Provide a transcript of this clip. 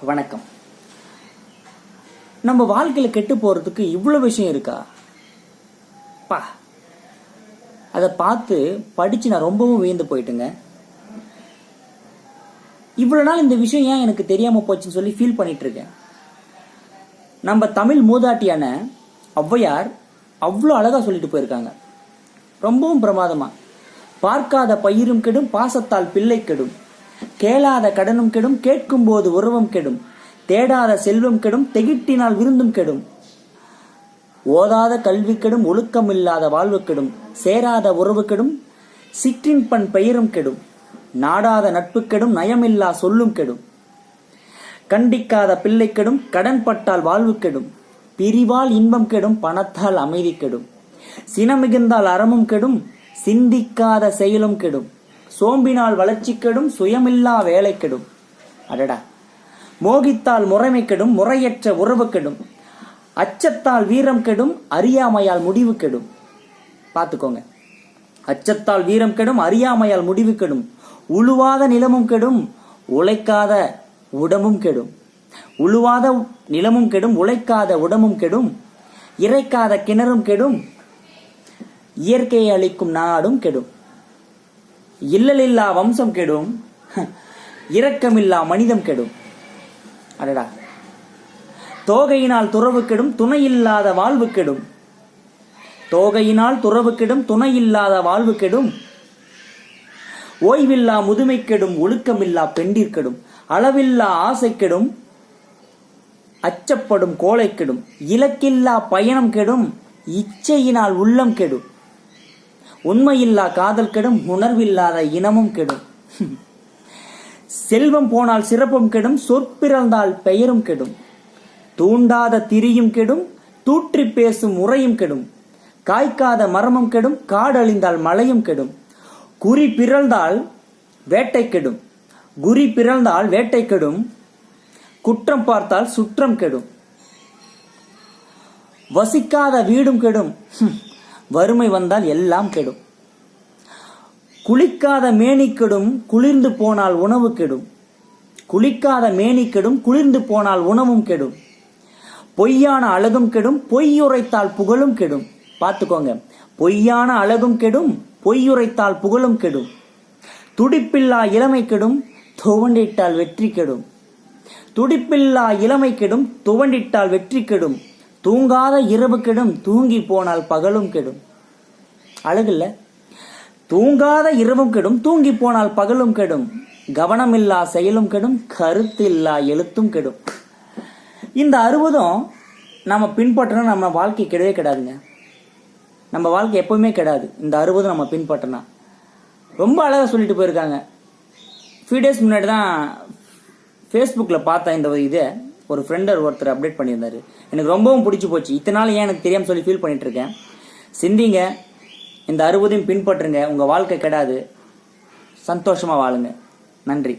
வணக்கம். நம்ம வாழ்க்கையில் கெட்டு போகிறதுக்கு இவ்வளோ விஷயம் இருக்கா? அதை பார்த்து படித்து நான் ரொம்பவும் வியந்து போயிட்டுங்க. இவ்வளோ நாள் இந்த விஷயம் ஏன் எனக்கு தெரியாமல் போச்சுன்னு சொல்லி ஃபீல் பண்ணிட்டு இருக்கேன். நம்ம தமிழ் மூதாட்டியான ஔவையார் அவ்வளோ அழகாக சொல்லிட்டு போயிருக்காங்க. ரொம்பவும் பிரமாதமாக. பார்க்காத பயிரும் கெடும், பாசத்தால் பிள்ளை கெடும், கேளாத கடனும் கெடும், கேட்கும் போது உறவும் கெடும், தேடாத செல்வம் கெடும், தெகிட்டினால் விருந்தும் கெடும், ஓதாத கல்வி கெடும், ஒழுக்கம் இல்லாத வாழ்வு கெடும், சேராத உறவு கெடும், சிற்றின் பண் பெயரும் கெடும், நாடாத நட்பு கெடும், நயமில்லா சொல்லும் கெடும், கண்டிக்காத பிள்ளை கெடும், கடன் பட்டால் வாழ்வு கெடும், பிரிவால் இன்பம் கெடும், பணத்தால் அமைதி கெடும், சினமிகுந்தால் அறமும் கெடும், சிந்திக்காத செயலும் கெடும், சோம்பினால் வளர்ச்சி கெடும், சுயமில்லா வேலை கெடும், அடடா, மோகித்தால் முறைமை கெடும், முறையற்ற உறவு கெடும், அச்சத்தால் வீரம் கெடும், அறியாமையால் முடிவு கெடும். பார்த்துக்கோங்க. அச்சத்தால் வீரம் கெடும், அறியாமையால் முடிவு கெடும், உழுவாத நிலமும் கெடும், உழைக்காத உடம்பும் கெடும், உழுவாத நிலமும் கெடும், உழைக்காத உடம்பும் கெடும், இறைக்காத கிணறும் கெடும், இயற்கையை அளிக்கும் நாடும் கெடும், இல்லலில்லா வம்சம் கெடும், இரக்கமில்லா மனிதம் கெடும். அடடா, தோகையினால் துறவு கெடும், துணையில்லாத வாழ்வு கெடும், தோகையினால் துறவு கெடும், துணையில்லாத வாழ்வு கெடும், ஓய்வில்லா முதுமை கெடும், ஒழுக்கமில்லா பெண்டிர் கெடும், அளவில்லா ஆசை கெடும், அச்சப்படும் கோலை கெடும், இலக்கில்லா பயணம் கெடும், இச்சையினால் உள்ளம் கெடும், உண்மையில்லா காதல் கெடும், உணர்வில்லாத இனமும் கெடும், செல்வம் போனால் சிறப்பும் கெடும், சொற்பிறந்தால் பெயரும் கெடும், தூண்டாத திரியும் கெடும், தூற்றி பேசும் உரையும் கெடும், காய்க்காத மரமும் கெடும், காடு அழிந்தால் மழையும் கெடும், குறி பிறழ்ந்தால் வேட்டை கெடும், குறி பிறழ்ந்தால் வேட்டை கெடும், குற்றம் பார்த்தால் சுற்றம் கெடும், வசிக்காத வீடும் கெடும், வறுமை வந்தால் எல்லாம் கெடும், குளிக்காத மேனி கெடும், குளிர்ந்து போனால் உணவு கெடும், குளிக்காத மேனி கெடும், குளிர்ந்து போனால் உணவும் கெடும், பொய்யான அழகும் கெடும், பொய்யுரைத்தால் புகழும் கெடும். பார்த்துக்கோங்க. பொய்யான அழகும் கெடும், பொய்யுரைத்தால் புகழும் கெடும், துடிப்பில்லா இளமை கெடும், துவண்டிட்டால் வெற்றி கெடும், துடிப்பில்லா இளமை கெடும், துவண்டிட்டால் வெற்றி கெடும், தூங்காத இரவு கெடும், தூங்கி போனால் பகலும் கெடும். அழகுல்ல? தூங்காத இரவும் கெடும், தூங்கி போனால் பகலும் கெடும், கவனமில்லா செயலும் கெடும், கருத்தில்லா எழுத்தும் கெடும். இந்த 60 நம்ம பின்பற்றினா நம்ம வாழ்க்கை கெடவே கெடாதுங்க. நம்ம வாழ்க்கை எப்பவுமே கெடாது. இந்த 60 நம்ம பின்பற்றினா ரொம்ப அழகாக சொல்லிட்டு போயிருக்காங்க. ஃபியூ டேஸ் முன்னாடி தான் ஃபேஸ்புக்கில் பார்த்தேன் இந்த இதை. ஒரு ஃப்ரெண்டர் ஒருத்தர் அப்டேட் பண்ணியிருந்தாரு. எனக்கு ரொம்பவும் பிடிச்சி போச்சு. இத்தனை நாள் ஏன் எனக்கு தெரியாமல் சொல்லி ஃபீல் பண்ணிட்டு இருக்கேன். சிந்திங்க, இந்த 60 பின்பற்றுங்க. உங்கள் வாழ்க்கை கெடாது. சந்தோஷமாக வாழுங்க. நன்றி.